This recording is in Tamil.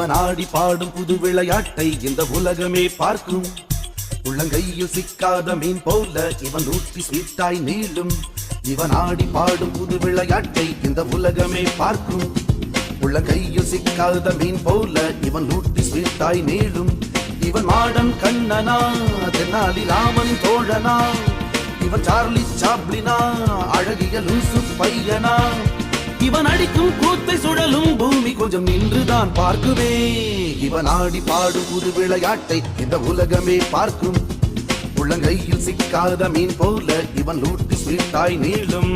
இவன் ஆடி பாடும் புது விளையாட்டை இந்த உலகமே பார்க்கும். உள்ளங்கையில் சிக்காத மீன் போல இவன் ஊட்டி ஸ்வீட்டாய் நீளும். இவன் ஆடி பாடும் புது விளையாட்டை இந்த உலகமே பார்க்கும். உள்ளங்கையில் சிக்காத மீன் போல இவன் ஊட்டி ஸ்வீட்டாய் நீளும். இவன் மாடன் கண்ணனா, தென்னாலி ராமன் தோழனா, இவன் சார்லி சாப்ளினா, அழகிய லூசு பையனா. இவன் அடிக்கும் கூத்தை சுழலும் பூமி கொஞ்சம் நின்றுதான் பார்க்குமே. இவன் ஆடி பாடும் புது விளையாட்டை இந்த உலகமே பார்க்கும். உள்ளங்கையில் சிக்காத மீன் போல இவன் ஊட்டி ஸ்வீட்டாய் நீளும்.